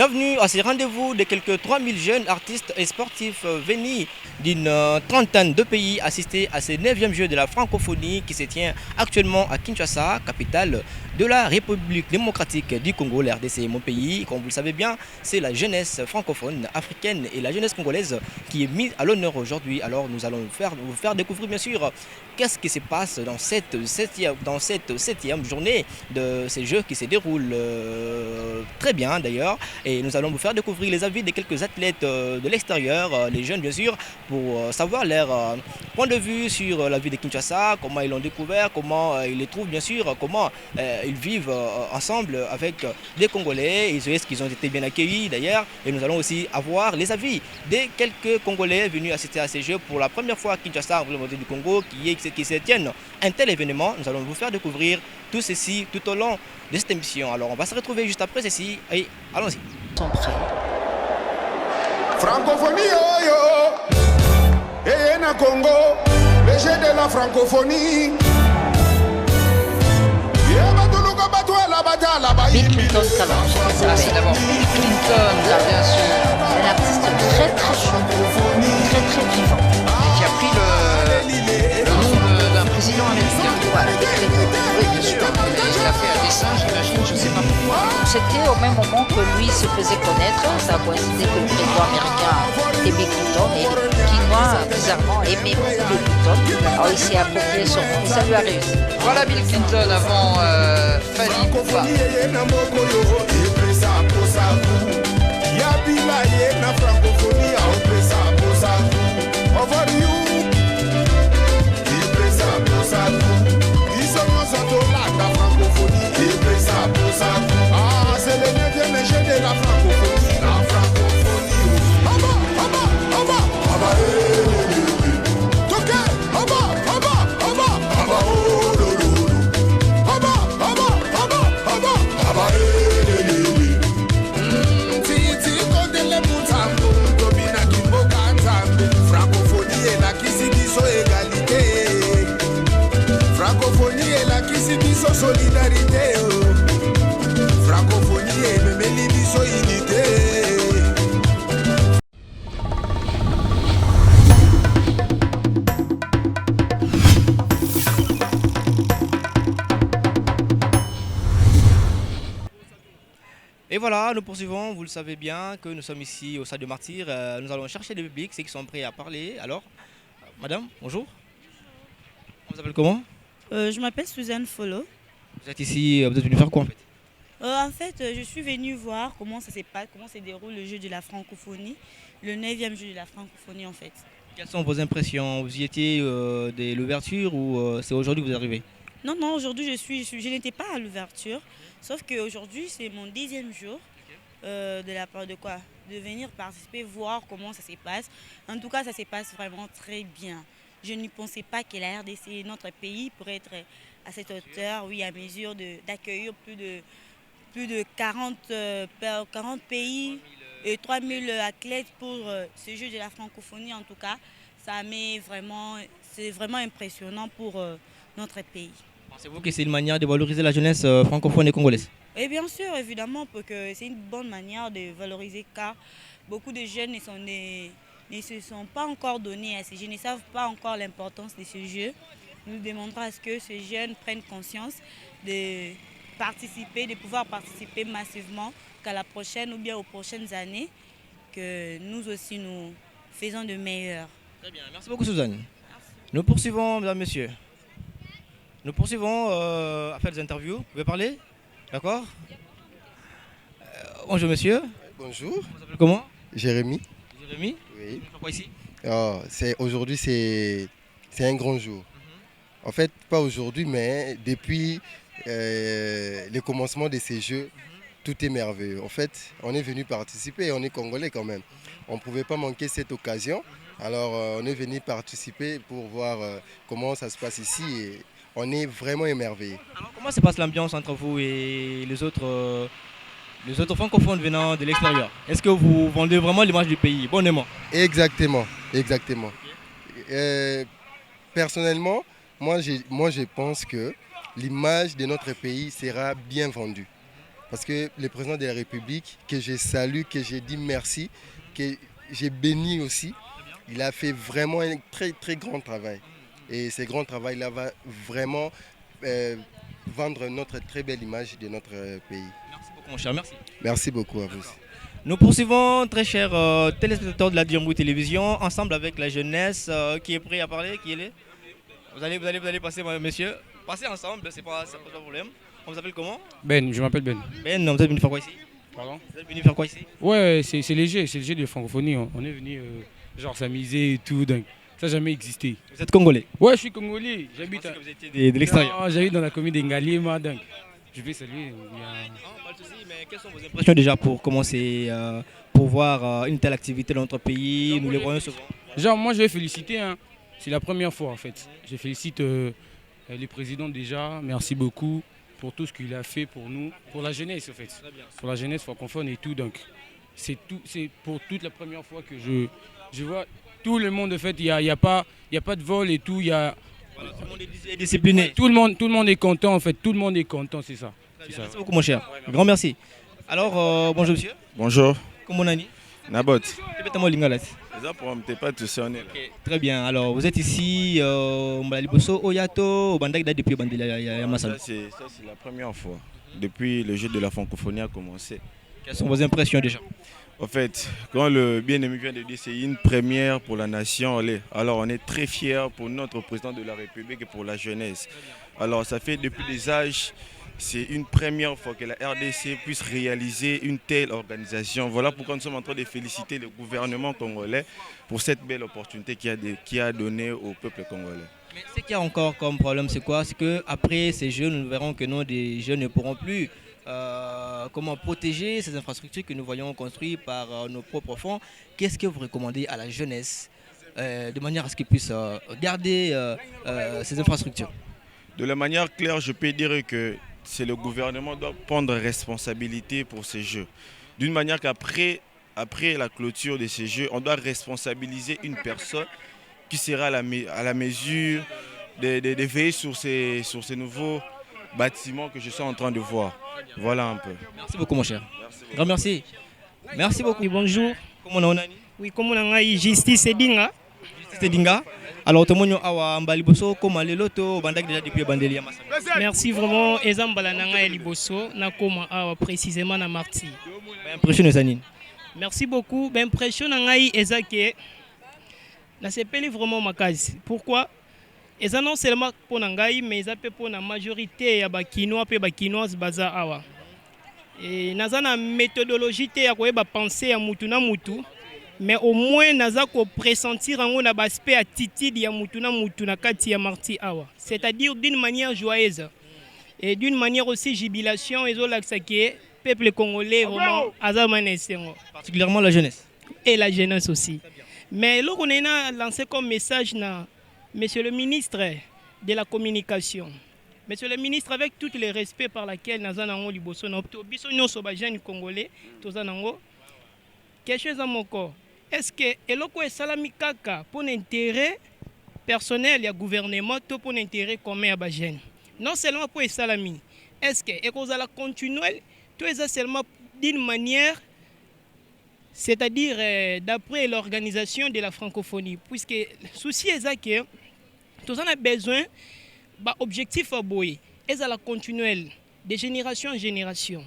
Bienvenue à ces rendez-vous de quelques 3000 jeunes artistes et sportifs venus d'une trentaine de pays assistés à ces 9e Jeux de la francophonie qui se tient actuellement à Kinshasa, capitale de la République démocratique du Congo, l'RDC. Mon pays, comme vous le savez bien, c'est la jeunesse francophone africaine et la jeunesse congolaise qui est mise à l'honneur aujourd'hui. Alors nous allons vous faire découvrir bien sûr qu'est-ce qui se passe dans cette septième journée de ces Jeux qui se déroulent très bien d'ailleurs. Et nous allons vous faire découvrir les avis de quelques athlètes de l'extérieur, les jeunes bien sûr, pour savoir leur point de vue sur la vie de Kinshasa, comment ils l'ont découvert, comment ils les trouvent bien sûr, comment ils vivent ensemble avec des Congolais. Est-ce qu'ils ont été bien accueillis d'ailleurs. Et nous allons aussi avoir les avis de quelques Congolais venus assister à ces Jeux pour la première fois à Kinshasa, en République du Congo, qui se tiennent un tel événement. Nous allons vous faire découvrir tout ceci tout au long de cette émission. Alors on va se retrouver juste après ceci et allons-y. Francophonie, oh yo, et na Congo, les jeux de la francophonie. Bill Clinton Calanche, c'est d'abord Bill Clinton, là bien sûr. C'est un artiste très très chaud, très très vivant, et qui a pris le nom d'un président américain. Voilà, Bill Clinton. Oui, bien sûr, il a fait un dessin, j'imagine, je ne sais pas pourquoi. C'était au même moment que lui se faisait connaître, ça a coïncidé que le président américain était Bill Clinton, et les Chinois, bizarrement, aimaient beaucoup Bill Clinton. Alors il s'est approprié son nom, et ça lui a réussi. Voilà Bill Clinton avant Fali Poupa. C'est le 9e jeu de la francophonie. La francophonie. Francophonie est la qui biso égalité. Francophonie est la qui biso solidarité. Francophonie est même biso unité. Et voilà, nous poursuivons, vous le savez bien que nous sommes ici au Stade de Martyrs. Nous allons chercher des publics, ceux qui sont prêts à parler. Alors, madame, bonjour. On vous appelle comment? Je m'appelle Suzanne Follo. Vous êtes ici, vous êtes venu faire quoi en fait? En fait, je suis venue voir comment ça se déroule le jeu de la francophonie, le 9e jeu de la francophonie en fait. Quelles sont vos impressions? Vous y étiez dès l'ouverture ou c'est aujourd'hui que vous arrivez? Non, aujourd'hui je n'étais pas à l'ouverture, sauf qu'aujourd'hui c'est mon 10e jour de la part de quoi? De venir participer, voir comment ça se passe. En tout cas, ça se passe vraiment très bien. Je ne pensais pas que la RDC, notre pays, pourrait être à cette hauteur, oui, à mesure d'accueillir plus de 40 pays et 3000 athlètes pour ce jeu de la francophonie. En tout cas, c'est vraiment impressionnant pour notre pays. Pensez-vous que c'est une manière de valoriser la jeunesse francophone et congolaise? Et bien sûr, évidemment, parce que c'est une bonne manière de valoriser car beaucoup de jeunes ne se sont pas encore donnés à ces jeux, ne savent pas encore l'importance de ce jeu. Nous demandons à ce que ces jeunes prennent conscience de pouvoir participer massivement qu'à la prochaine ou bien aux prochaines années, que nous aussi nous faisons de meilleurs. Très bien, merci beaucoup Suzanne. Merci. Nous poursuivons, mesdames, messieurs. Nous poursuivons à faire des interviews. Vous pouvez parler? D'accord. Bonjour monsieur. Bonjour. Vous vous appelez comment? Jérémy. Jérémy? Oui. Pourquoi ici? Aujourd'hui c'est un grand jour. En fait, pas aujourd'hui, mais depuis le commencement de ces Jeux, tout est merveilleux. En fait, on est venu participer, on est Congolais quand même. On ne pouvait pas manquer cette occasion. Alors, on est venu participer pour voir comment ça se passe ici. Et on est vraiment émerveillés. Alors, comment se passe l'ambiance entre vous et les autres francophones venant de l'extérieur? Est-ce que vous vendez vraiment l'image du pays, bonnement? Exactement. Personnellement, moi je pense que l'image de notre pays sera bien vendue. Parce que le président de la République, que je salue, que j'ai dit merci, que j'ai béni aussi, il a fait vraiment un très très grand travail. Et ce grand travail-là va vraiment vendre notre très belle image de notre pays. Merci beaucoup mon cher, merci. Merci beaucoup à vous aussi. Nous poursuivons, très chers téléspectateurs de la Djambou Télévision, ensemble avec la jeunesse qui est prêt à parler, qui est là. Vous allez passer, monsieur. Passez ensemble, c'est pas de problème. On vous appelle comment? Ben, je m'appelle Ben. Ben, vous êtes venu faire quoi ici? Pardon? Vous êtes venu faire quoi ici? Ouais, c'est léger de francophonie. On est venu genre s'amuser et tout, donc ça n'a jamais existé. Vous êtes congolais? Ouais, je suis congolais. J'habite. Vous étiez de l'extérieur. Non, j'habite dans la commune d'Engali, donc je vais saluer. Pas de souci, mais quelles sont vos impressions déjà pour commencer, pour voir une telle activité dans notre pays? Nous les voyons souvent. Genre, moi je vais féliciter, hein. C'est la première fois en fait. Je félicite le président déjà, merci beaucoup pour tout ce qu'il a fait pour nous, pour la jeunesse en fait. Pour la jeunesse francophone et tout, donc c'est pour toute la première fois que je vois tout le monde en fait, il y a pas de vol et tout, Voilà, tout le monde est discipliné. Tout le monde est content en fait, tout le monde est content, c'est ça. Merci beaucoup mon cher, grand merci. Alors, bonjour monsieur. Bonjour. Comment on a dit? Nabot. Très bien, alors vous êtes ici au Mbaliboso, Oyato, au Bandak depuis Yamasalo. Ça c'est la première fois, depuis le jeu de la francophonie a commencé. Quelles sont vos impressions déjà? En fait, quand le bien-aimé vient de dire c'est une première pour la nation, alors on est très fiers pour notre président de la République et pour la jeunesse. Alors ça fait depuis des âges, c'est une première fois que la RDC puisse réaliser une telle organisation. Voilà pourquoi nous sommes en train de féliciter le gouvernement congolais pour cette belle opportunité qu'il a donnée au peuple congolais. Mais ce qu'il y a encore comme problème, c'est quoi? C'est qu'après ces Jeux, nous verrons que nous, des jeunes ne pourront plus comment protéger ces infrastructures que nous voyons construites par nos propres fonds. Qu'est-ce que vous recommandez à la jeunesse de manière à ce qu'ils puissent garder ces infrastructures? De la manière claire, je peux dire que c'est le gouvernement qui doit prendre responsabilité pour ces Jeux. D'une manière qu'après la clôture de ces Jeux, on doit responsabiliser une personne qui sera à la mesure de veiller sur ces nouveaux bâtiments que je suis en train de voir. Voilà un peu. Merci beaucoup mon cher. Grand merci. Merci beaucoup. Oui, bonjour. Comment on a? Oui, comment on a Justice Edinga. Justice Edinga. Alors, tout le monde a Mbaliboso, comment les lotos, Bandak déjà depuis Bandeli Yamasalo. Merci vraiment. Ezambala nanga Liboso, na koma précisément na Marti. Impression Sanine. Merci beaucoup. Ben impression nanga ezake. Na sepeli vraiment makasi. Pourquoi? Eza non seulement pour nangai, mais eza pe pour la majorité ya bakinois pe bakinoises baza awa. Et naza na méthodologie te ya koyeba penser ya mutu na mutu. Mais au moins naza ko pressentir en na aspect attitude ya mutu na kati ya Marti awa. C'est-à-dire d'une manière joyeuse et d'une manière aussi jubilation et le peuple congolais vraiment azamanengo. Particulièrement la jeunesse. Et la jeunesse aussi. Mais là on a lancé comme message na Monsieur le ministre de la communication. Monsieur le ministre, avec tout le respect par lequel nous avons liboso na biso nyonso ba jeune congolais tozanango quelque chose à mon corps. Est-ce que eloko esalami kaka pour l'intérêt personnel du gouvernement ou pour l'intérêt commun à Bajen? Non seulement pour esalami. Est-ce que ekozala continuel tout ça seulement d'une manière, c'est-à-dire d'après l'organisation de la francophonie, puisque le souci est que tout ça a besoin d'objectifs à boyer et ça la continuelle de génération en génération.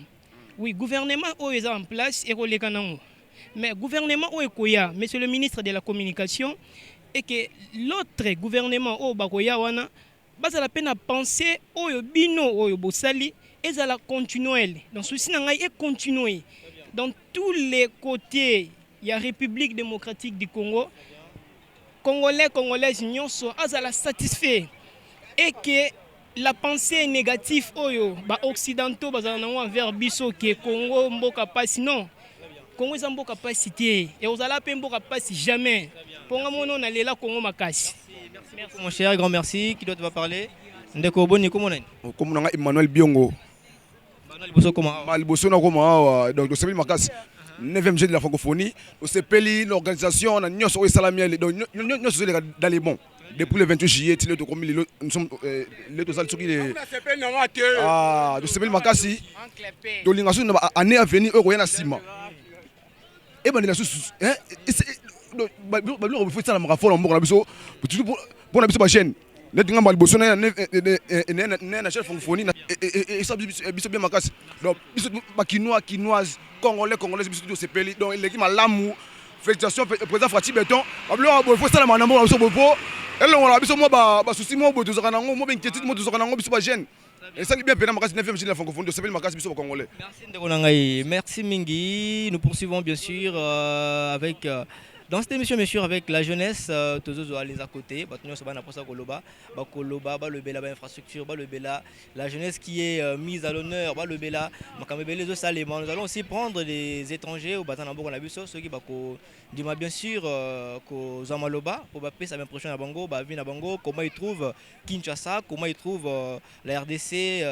Oui, gouvernement est en place et mais gouvernement est koya, monsieur le ministre de la communication, et que l'autre gouvernement au bakoya wana basa la peine à penser au bino au bosali et ça la continuelle. Donc ceci est continué dans tous les côtés. Il y a République démocratique du Congo, Congolais, Congolaises, nyonso azala satisfait et que la pensée négative oyo ba occidentaux bazana envers biso que Congo mboka passe non. Congo est mboka passe et ozala pe mboka passe jamais. Ponga mono na lela Congo makasi. Merci mon cher, grand merci. Qui doit te parler? Ndeko boni comment on est? Comme on a Emmanuel Biongo. Liboso comment? Liboso na comment donc de Sepeli Makasi. 9e jeu de la francophonie. Au Sepeli l'organisation na nyonso o salamiel donc nyonso dans les bons. depuis le 28 juillet, nous sommes les deux qui les de Sebel Makasi. Donc l'année à venir, il y a Sima. Et ben la sous hein il faut ça la marathon on la biso pour la biso ba chaîne les dinga mal bosso na chef francophonie et ça biso bien Makasi. Donc biso ba quinoise congolais biso de Sepeli. Donc l'équipe malamu félicitations président Fati Béton. Il faut ça la manambo biso bopo. Et là on la biso mo ba souci mo bo tozaka nango mo inquiétude mo tozaka nango biso ba jeune. Et ça bien pédant Makasi 9e de la francophonie de Sepeli Makasi biso congolais. Merci Ndekonangai. Merci Mingi. Nous poursuivons bien sûr avec dans cette émission bien sûr avec la jeunesse tous les à côté batonyo so bana posa koloba ba le bela ba infrastructure ba le bela la jeunesse qui est mise à l'honneur ba le bela makamebele zo salema. Nous allons aussi prendre des étrangers au batana bongo na biso ceux qui bako dima bien sûr ko zamaloba pour ba pesa même prochain à bango ba vi na bango comment ils trouvent Kinshasa, comment ils trouvent la RDC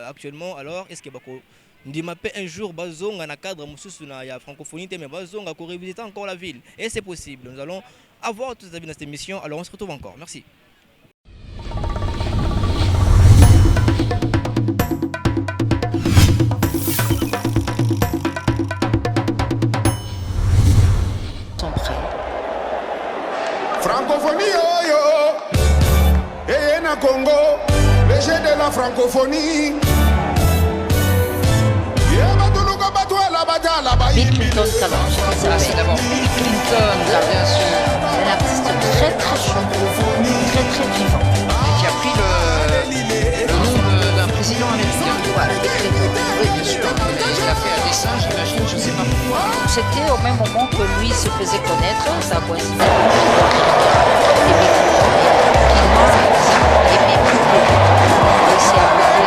actuellement. Alors est-ce que bako ndima pe un jour bazonga na cadre mususu na ya francophonie mais bazonga ko revisiter encore la ville et c'est possible. Nous allons avoir tous les avis dans cette émission. Alors on se retrouve encore. Merci. Francophonie yo yo et na Congo les jeux de la francophonie. Bill Clinton Calanche, c'est d'abord Bill Clinton, là, bien sûr. C'est un artiste très très chaud, très très vivant, et qui a pris le nom d'un président américain. Voilà, Bill Clinton. Oui, bien sûr. Il a fait un dessin, j'imagine, je ne sais pas pourquoi. C'était au même moment que lui se faisait connaître, ça coïncidait et c'est à peu près.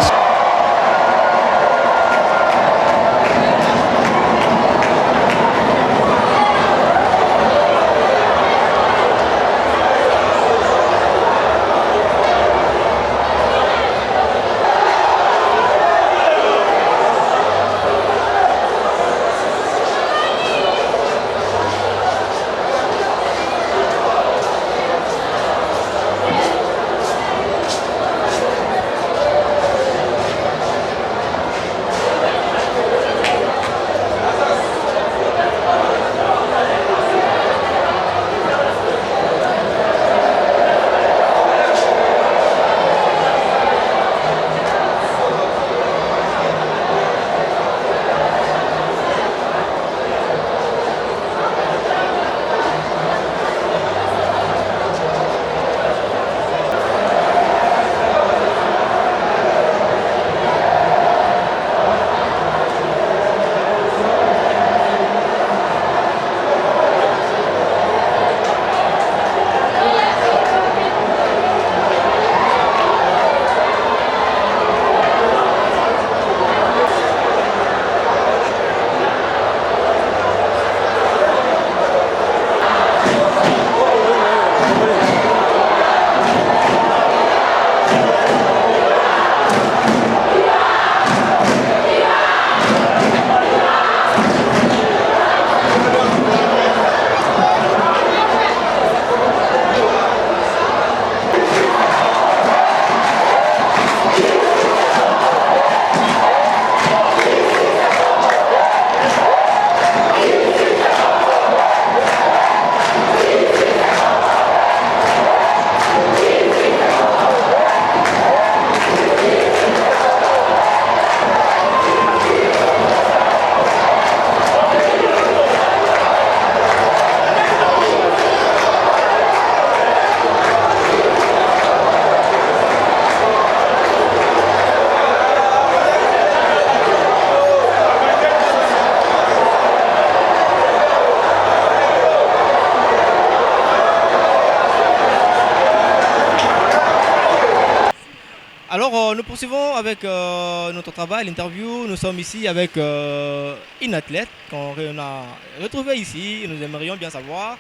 Alors nous poursuivons avec notre travail, l'interview. Nous sommes ici avec une athlète qu'on a retrouvée ici. Nous aimerions bien savoir,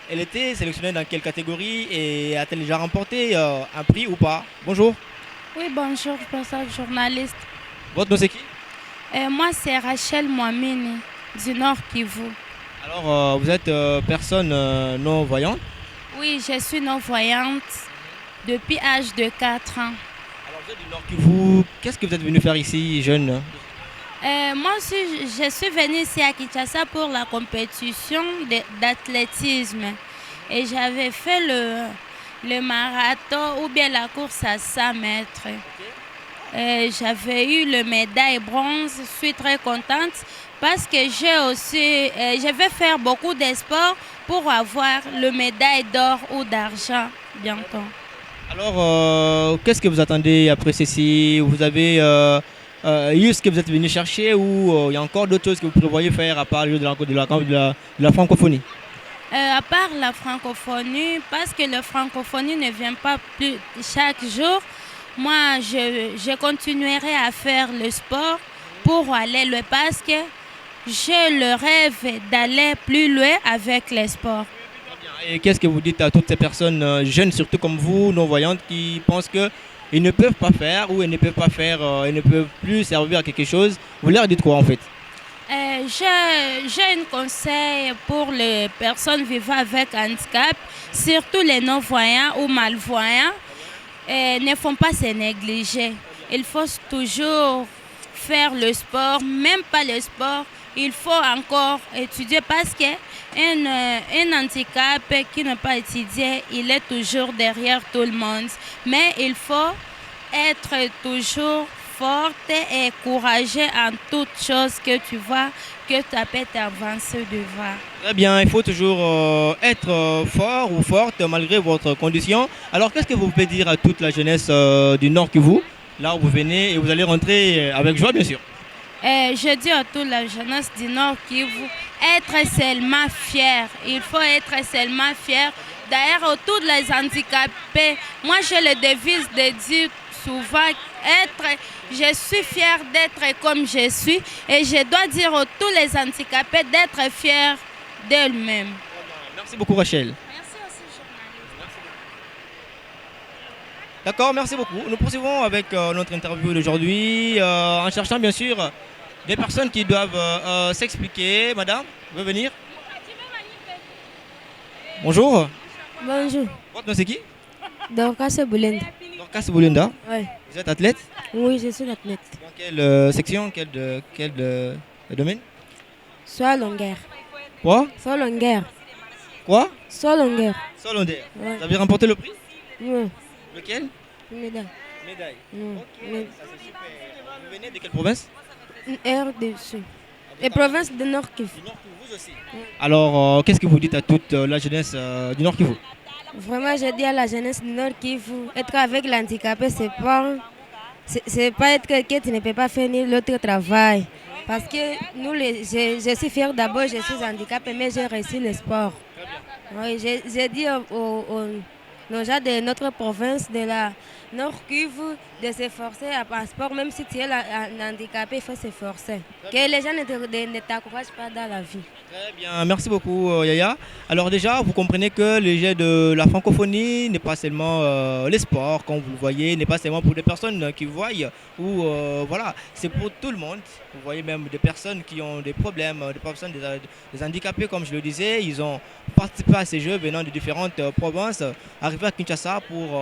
elle était sélectionnée dans quelle catégorie et a-t-elle déjà remporté un prix ou pas? Bonjour. Oui, bonjour, professeur journaliste. Votre nom c'est qui? Moi c'est Rachel Moamini du Nord Kivu. Alors vous êtes personne non-voyante? Oui, je suis non-voyante. depuis l'âge de 4 ans. Alors vous êtes du Nord Kivu, qu'est-ce que vous êtes venu faire ici, jeune? Moi aussi, je suis venue ici à Kinshasa pour la compétition d'athlétisme. Et j'avais fait le marathon ou bien la course à 100 mètres. J'avais eu le médaille bronze. Je suis très contente parce que je vais faire beaucoup de sports pour avoir le médaille d'or ou d'argent bientôt. Alors, qu'est-ce que vous attendez après ceci? Vous avez eu ce que vous êtes venu chercher ou il y a encore d'autres choses que vous prévoyez faire à part de la francophonie? À part la francophonie, parce que la francophonie ne vient pas plus chaque jour, moi je continuerai à faire le sport pour aller loin parce que j'ai le rêve d'aller plus loin avec le sport. Et qu'est-ce que vous dites à toutes ces personnes jeunes, surtout comme vous, non-voyantes, qui pensent qu'ils ne peuvent pas faire ou ils ne peuvent pas faire, ils ne peuvent plus servir à quelque chose? Vous leur dites quoi en fait? J'ai un conseil pour les personnes vivant avec handicap, surtout les non-voyants ou malvoyants. Ne faut pas se négliger. Il faut toujours faire le sport, même pas le sport. Il faut encore étudier parce qu'un handicap qui n'a pas étudié, il est toujours derrière tout le monde. Mais il faut être toujours forte et courageuse en toutes choses que tu vois, que tu peux t'avancer devant. Très bien, il faut toujours être fort ou forte malgré votre condition. Alors qu'est-ce que vous pouvez dire à toute la jeunesse du Nord Kivu, là où vous venez et vous allez rentrer avec joie bien sûr? Je dis à toute la jeunesse du Nord Kivu, être seulement fier. Il faut être seulement fier. D'ailleurs, tous les handicapés, moi j'ai le devise de dire souvent, je suis fière d'être comme je suis et je dois dire à tous les handicapés d'être fiers d'eux-mêmes. Merci beaucoup Rachel. Merci aussi journaliste. D'accord, merci beaucoup. Nous poursuivons avec notre interview d'aujourd'hui en cherchant bien sûr des personnes qui doivent s'expliquer. Madame, vous pouvez venir? Bonjour. Bonjour. Votre nom c'est qui? Dorcas Boulenda. Dorcas Boulenda. Oui. Vous êtes athlète? Oui, je suis athlète. Dans quelle section, quel domaine? Soit longueur. Quoi? Soit longueur. Quoi? Soit longueur. Soit longueur. Ouais. Vous avez remporté le prix? Oui. Lequel? Médaille. Médaille. Oui. Ok, ça c'est super. Vous venez de quelle province? RDC. Et province de Nord Kivu. Du Nord Kivu, vous aussi. Alors, qu'est-ce que vous dites à toute la jeunesse du Nord Kivu? Vraiment, je dis à la jeunesse du Nord Kivu, être avec l'handicapé, c'est pas être quelqu'un qui ne peut pas faire ni l'autre travail. Parce que nous, je suis fière d'abord, je suis handicapée, mais j'ai réussi le sport. Oui, j'ai dit aux gens de notre province, de la Nord Kivu, de s'efforcer à un sport, même si tu es un handicapé, il faut s'efforcer. Que les gens ne t'encouragent pas dans la vie. Très bien, merci beaucoup Yaya. Alors déjà, vous comprenez que le jet de la francophonie n'est pas seulement les sports, comme vous le voyez, n'est pas seulement pour des personnes qui voient, ou voilà, c'est pour tout le monde. Vous voyez même des personnes qui ont des problèmes, des personnes, des handicapés, comme je le disais, ils ont participé à ces jeux venant de différentes provinces, arrivés à Kinshasa pour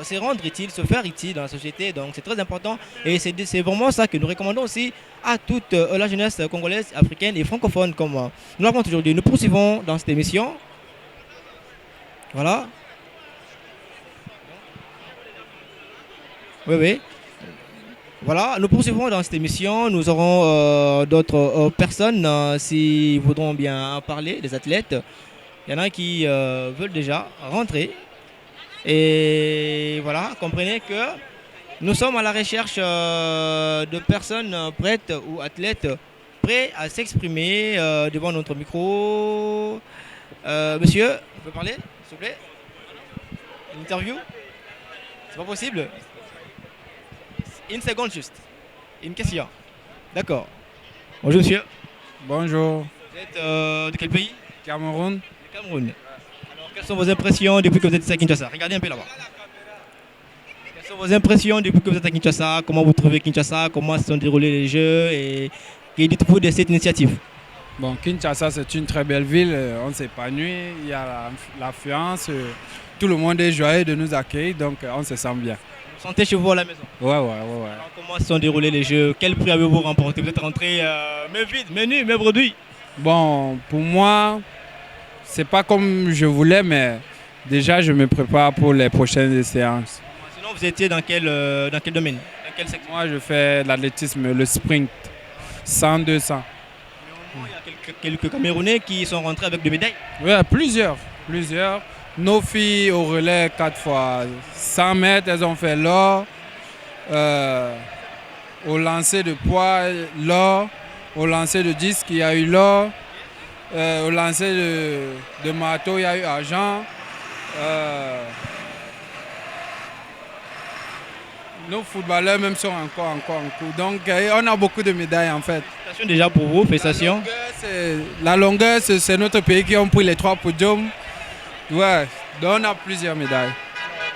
se rendre utile, se faire utile dans la société. Donc c'est très important et c'est vraiment ça que nous recommandons aussi à toute la jeunesse congolaise, africaine et francophone comme nous l'avons aujourd'hui. Nous poursuivons dans cette émission. Voilà. Oui. Voilà, nous poursuivons dans cette émission. Nous aurons d'autres personnes s'ils voudront bien parler, des athlètes. Il y en a qui veulent déjà rentrer. Et voilà, comprenez que nous sommes à la recherche de personnes prêtes ou athlètes prêts à s'exprimer devant notre micro. Monsieur, vous pouvez parler, s'il vous plaît? Une interview? C'est pas possible? Une seconde juste. Une question. D'accord. Bonjour monsieur. Bonjour. Vous êtes de quel pays? Cameroun. Le Cameroun. Quelles sont vos impressions depuis que vous êtes à Kinshasa? Regardez un peu là-bas. Quelles sont vos impressions depuis que vous êtes à Kinshasa? Comment vous trouvez Kinshasa? Comment se sont déroulés les jeux? Et que dites-vous de cette initiative? Bon, Kinshasa, c'est une très belle ville. On s'épanouit. Il y a l'affluence. tout le monde est joyeux de nous accueillir, donc on se sent bien. Vous sentez chez vous à la maison? Ouais. Alors, comment se sont déroulés les jeux? Quel prix avez-vous remporté? Vous êtes rentré main vide, main nue, main produit? Bon, pour moi, c'est pas comme je voulais, mais déjà je me prépare pour les prochaines séances. Sinon, vous étiez dans quel domaine? Dans quel secteur? Moi, je fais l'athlétisme, le sprint, 100-200. Il y a quelques Camerounais qui sont rentrés avec des médailles. Oui, plusieurs. Nos filles au relais 4 fois 100 mètres, elles ont fait l'or. Au lancer de poids, l'or. Au lancer de disque, il y a eu l'or. Au lancer de marteau, il y a eu argent. Nos footballeurs même sont encore en cours. Donc on a beaucoup de médailles en fait. Félicitations déjà pour vous, félicitations. La longueur, c'est notre pays qui ont pris les 3 podiums. Ouais, donc on a plusieurs médailles.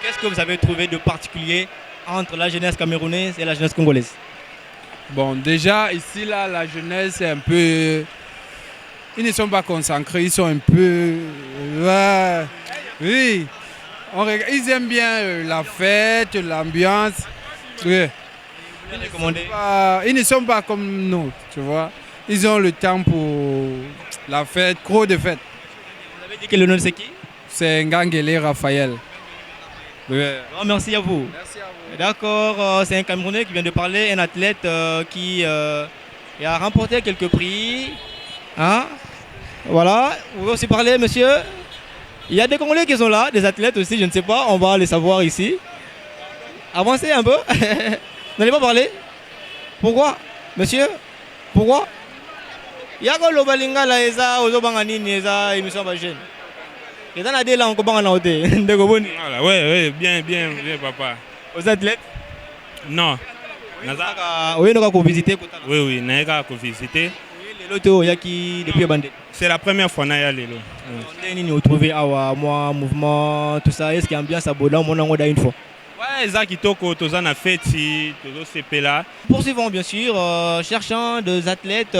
Qu'est-ce que vous avez trouvé de particulier entre la jeunesse camerounaise et la jeunesse congolaise? Bon, déjà ici, là, la jeunesse est un peu... Ils ne sont pas concentrés, ils sont un peu... Ouais, oui. Ils aiment bien la fête, l'ambiance. Oui. Ils ne sont pas comme nous, tu vois. Ils ont le temps pour la fête, trop de fêtes. Vous avez dit que le nom c'est qui? C'est Ngangele Raphaël. Oui. Oh, merci à vous. Merci à vous. D'accord, c'est un Camerounais qui vient de parler, un athlète qui a remporté quelques prix. Hein? Voilà, vous voulez aussi parler, monsieur? Il y a des Congolais qui sont là, des athlètes aussi, je ne sais pas, on va les savoir ici. Avancez un peu. Vous n'allez pas parler? Pourquoi? Monsieur? Pourquoi? Yako lobalinga la eza ozobanga nini eza émission ba jeune. Eza na de la on kobanga na hote. Ndeko boni. Voilà, ouais, bien papa. Aux athlètes? Non. Oui, nous avons visité. Oui, nous avons visité. C'est la première fois que nous allons. Nous trouvé un mouvement, tout ça. Est-ce qu'il y a ambiance à Bodan? On a une fois. Ouais, ça qui toko, tout ça, on a fait, tout ça, là. Poursuivons bien sûr, cherchant des athlètes,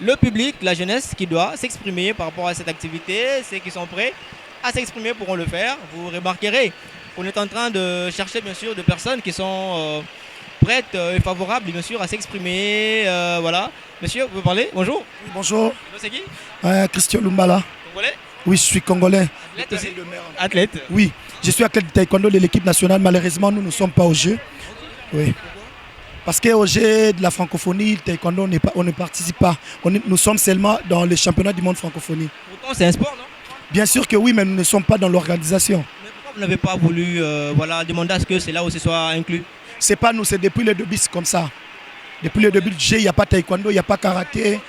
le public, la jeunesse qui doit s'exprimer par rapport à cette activité. Ceux qui sont prêts à s'exprimer pourront le faire. Vous remarquerez qu'on est en train de chercher bien sûr des personnes qui sont prêtes et favorables bien sûr à s'exprimer. Voilà. Monsieur, vous pouvez parler? Bonjour. Oui, bonjour. C'est qui? Christian Lumbala. Congolais? Oui, je suis congolais. Athlète aussi? Athlète? Oui, je suis athlète de taekwondo de l'équipe nationale. Malheureusement, nous ne sommes pas au jeu. Oui. Parce qu'au jeu de la francophonie, le taekwondo, on ne participe pas. Nous sommes seulement dans les championnats du monde francophonie. Pourtant, c'est un sport, non? Bien sûr que oui, mais nous ne sommes pas dans l'organisation. Mais pourquoi vous n'avez pas voulu demander à ce que c'est là où ce soit inclus? C'est pas nous, c'est depuis le début, c'est comme ça. Depuis le début du jeu, il n'y a pas taekwondo, il n'y a pas karaté.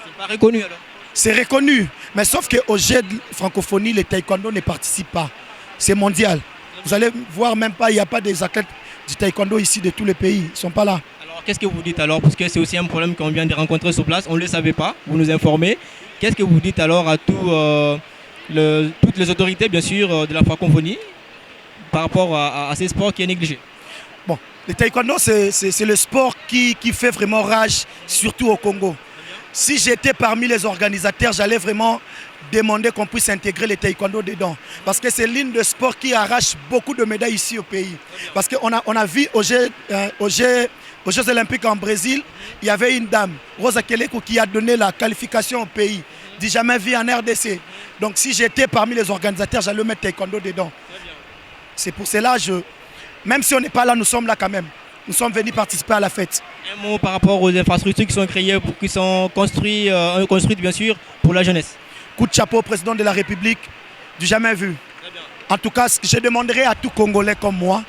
C'est pas reconnu alors? C'est reconnu, mais sauf qu'au jeu de francophonie, le taekwondo ne participe pas. C'est mondial. Vous allez voir, même pas, il n'y a pas des athlètes du taekwondo ici de tous les pays. Ils ne sont pas là. Alors qu'est-ce que vous dites alors? Parce que c'est aussi un problème qu'on vient de rencontrer sur place. On ne le savait pas, vous nous informez. Qu'est-ce que vous dites alors à toutes les autorités, bien sûr, de la francophonie par rapport à ces sports qui est négligé? Bon, le taekwondo, c'est le sport qui fait vraiment rage, surtout au Congo. Si j'étais parmi les organisateurs, j'allais vraiment demander qu'on puisse intégrer le taekwondo dedans. Parce que c'est l'une des sports qui arrache beaucoup de médailles ici au pays. Parce qu'on a vu aux Jeux Olympiques en Brésil, il y avait une dame, Rosa Keleko, qui a donné la qualification au pays. Dit jamais vu en RDC. Donc si j'étais parmi les organisateurs, j'allais mettre taekwondo dedans. C'est pour cela, même si on n'est pas là, nous sommes là quand même. Nous sommes venus participer à la fête. Un mot par rapport aux infrastructures qui sont créées, qui sont construites bien sûr pour la jeunesse. Coup de chapeau au président de la République, du jamais vu. En tout cas, je demanderai à tout Congolais comme moi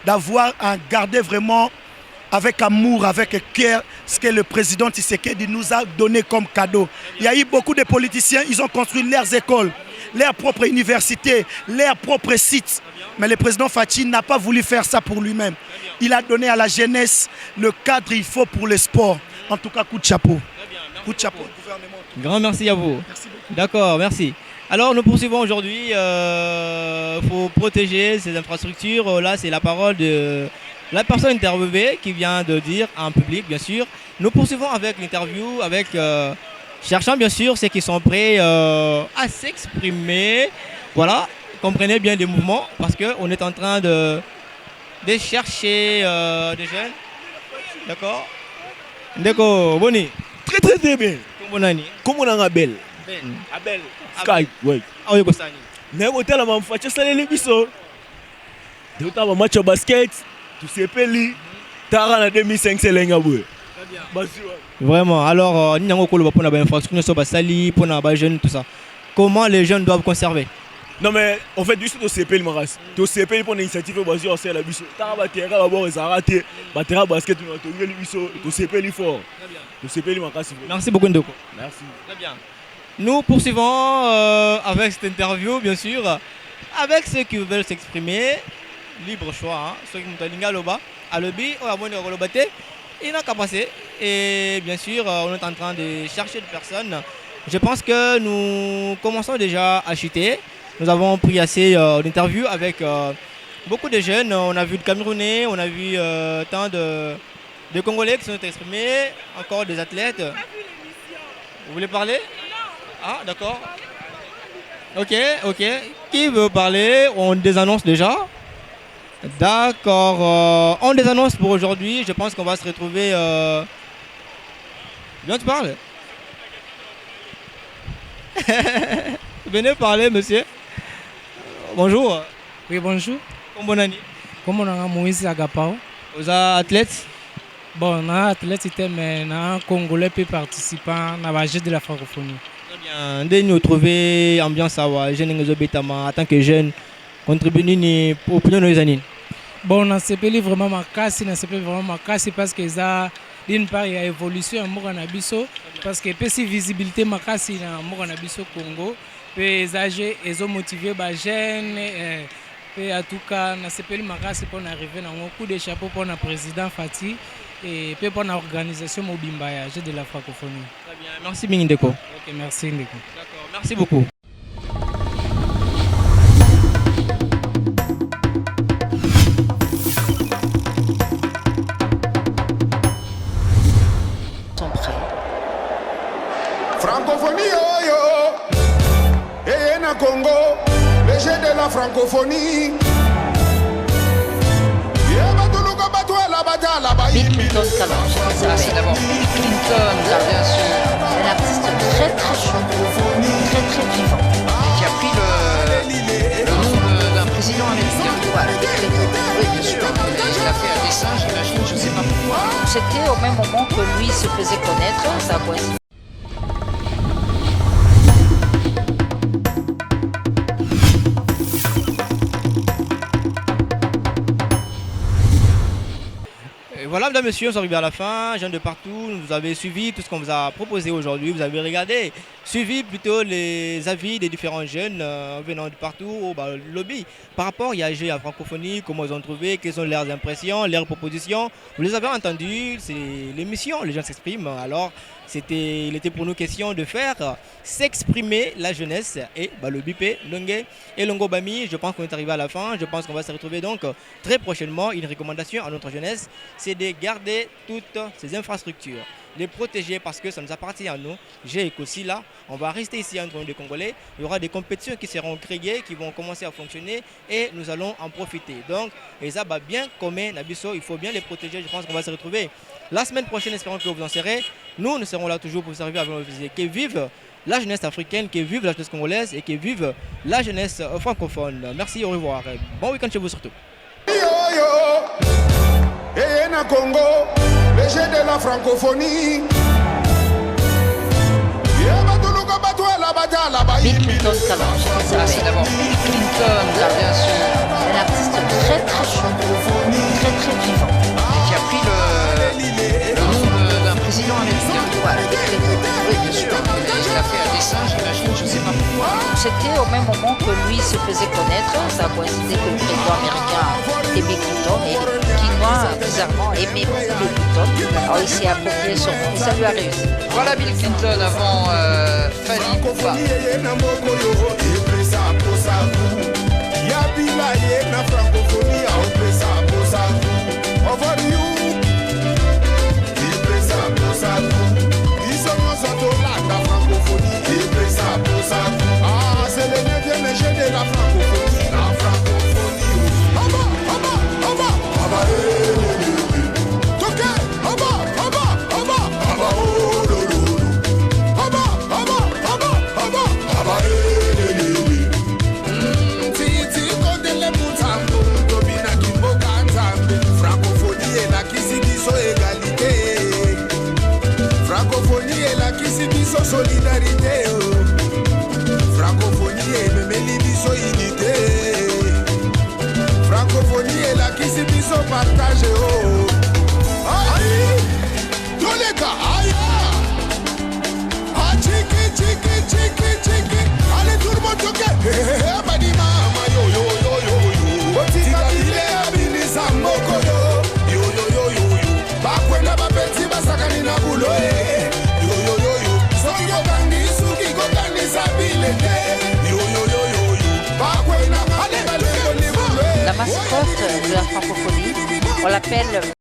d'avoir à garder vraiment avec amour, avec cœur, ce que le président Tshisekedi nous a donné comme cadeau. Il y a eu beaucoup de politiciens, ils ont construit leurs écoles, leurs propres universités, leurs propres sites. Mais le président Fachi n'a pas voulu faire ça pour lui-même. Il a donné à la jeunesse le cadre qu'il faut pour le sport. En tout cas, coup de chapeau. Coup de chapeau au gouvernement. Grand merci à vous. D'accord, merci. Alors nous poursuivons aujourd'hui. Il faut protéger ces infrastructures. Là, c'est la parole de la personne interviewée qui vient de dire en public, bien sûr. Nous poursuivons avec l'interview, cherchant bien sûr ceux qui sont prêts à s'exprimer. Voilà. comprenez bien les mouvements parce qu'on est en train de chercher des jeunes. D'accord. D'accord, Boni. Très bien. Comment on a Abel? Abel. Skype, oui. Ah oui, Kosani. Nego tela mamfacha salele biso. De ta match au basket, tu sais peli. Tara na 2005 c'est lenga boue. Vraiment. Alors, nous avons pour la infrastructure, sur Basali, pour les jeunes, tout ça. Comment les jeunes doivent conserver? Non mais en fait, du tout au CP le maras. Tu CP pour l'initiative basée sur la biso. Tara batera d'abord ils arrêté. Batera basket nous a le biso. Tu CP le fort. Tu CP le maras. Merci beaucoup Ndoko. Merci. Très bien. Nous poursuivons avec cette interview, bien sûr, avec ceux qui veulent s'exprimer. Libre choix, hein. Ceux qui m'ont loba, à lobby, ou à mon relobate, il n'a qu'à passer. Et bien sûr, on est en train de chercher des personnes. Je pense que nous commençons déjà à chuter. Nous avons pris assez d'interviews avec beaucoup de jeunes. On a vu de Camerounais, on a vu tant de Congolais qui sont exprimés, encore des athlètes. Vous voulez parler? Ah, d'accord. Ok. Qui veut parler? On désannonce déjà. D'accord. On désannonce pour aujourd'hui. Je pense qu'on va se retrouver. Viens, tu parles. Venez parler, monsieur. Bonjour. Oui, bonjour. Comment on a dit? Comment on a Moïse Agapao? Vous êtes athlète? Bon, on a athlète, mais on a un Congolais peu participant dans la Jeux de la francophonie. Très bien. Dès nous trouver ambiance à jeune en tant que jeune, contribuer pour l'opinion de années. Bon, on a CPL vraiment ma casse, on a CPL vraiment ma casse parce que ça, d'une part, il y a évolution en Mouranabiso, parce que si visibilité ma casse en Mouranabiso Congo, les âgés, ils ont motivé les jeunes, et en tout cas, on a CPL ma casse pour arriver dans un coup de chapeau pour le président Fati et pour l'organisation Mobimba, Jeux de la francophonie. Très bien, merci Ndeko. Ok, merci Ndeko. D'accord, merci beaucoup. Francophonie, oh yo, et na Congo, les jeux de la francophonie. Bill Clinton Calange, c'est d'abord Bill Clinton, là, bien sûr, un artiste très chaud, très vivant, qui a pris le nom d'un président américain. Voilà, oui, bien sûr, il a fait un dessin, j'imagine, je ne sais pas pourquoi. C'était au même moment que lui se faisait connaître, ça a coïncidé. Voilà, mesdames et messieurs, on est arrivé à la fin. Jeunes de partout, vous avez suivi tout ce qu'on vous a proposé aujourd'hui. Vous avez regardé, suivi plutôt les avis des différents jeunes venant de partout au lobby. Par rapport à la francophonie, comment ils ont trouvé, quelles sont leurs impressions, leurs propositions. Vous les avez entendus, c'est l'émission, les gens s'expriment. Alors, il était pour nous question de faire s'exprimer la jeunesse et le Bipé, Longue et Longo Bami. Je pense qu'on est arrivé à la fin. Je pense qu'on va se retrouver donc très prochainement. Une recommandation à notre jeunesse, c'est de garder toutes ces infrastructures, les protéger parce que ça nous appartient à nous. J'ai aussi là, on va rester ici entre nous des Congolais. Il y aura des compétitions qui seront créées, qui vont commencer à fonctionner et nous allons en profiter. Donc, et ça va bien commun, Nabiso, il faut bien les protéger. Je pense qu'on va se retrouver la semaine prochaine. Espérons que vous en serez. Nous serons là toujours pour vous servir avec nos que vive la jeunesse africaine, que vive la jeunesse congolaise et que vive la jeunesse francophone. Merci, au revoir. Bon week-end chez vous surtout. Et na Congo, les jeux de la francophonie. Bill Clinton Calange, c'est d'abord Bill Clinton, là, bien sûr, un artiste très chaud, très vivant, qui a pris le nom d'un président américain. Voilà, oui, bien sûr, il a fait un dessin, j'imagine, je ne sais pas pourquoi. C'était au même moment que lui se faisait connaître, ça a coïncidé que le président américain était Bill Clinton et Quinois, bizarrement, aimait beaucoup Bill Clinton. Alors il s'est approprié son nom et ça lui a réussi. Voilà Bill Clinton avant Fali Poupa. C'est le 9e jeu de la francophonie. solidarité francophonie ememeli biso unité francophonie elakisi biso partage ayi toleka aya chiki chiki chiki chiki allez tout le monde toque badima yo yo yo yo otikabile abilisa mboko yo yo yo yo yo bakwenda bapeti basakani na bulo yo yo yo yo soki kokandi suki kokandi sabile yo yo yo yo yo bakwenda La mascotte de la francophonie, on l'appelle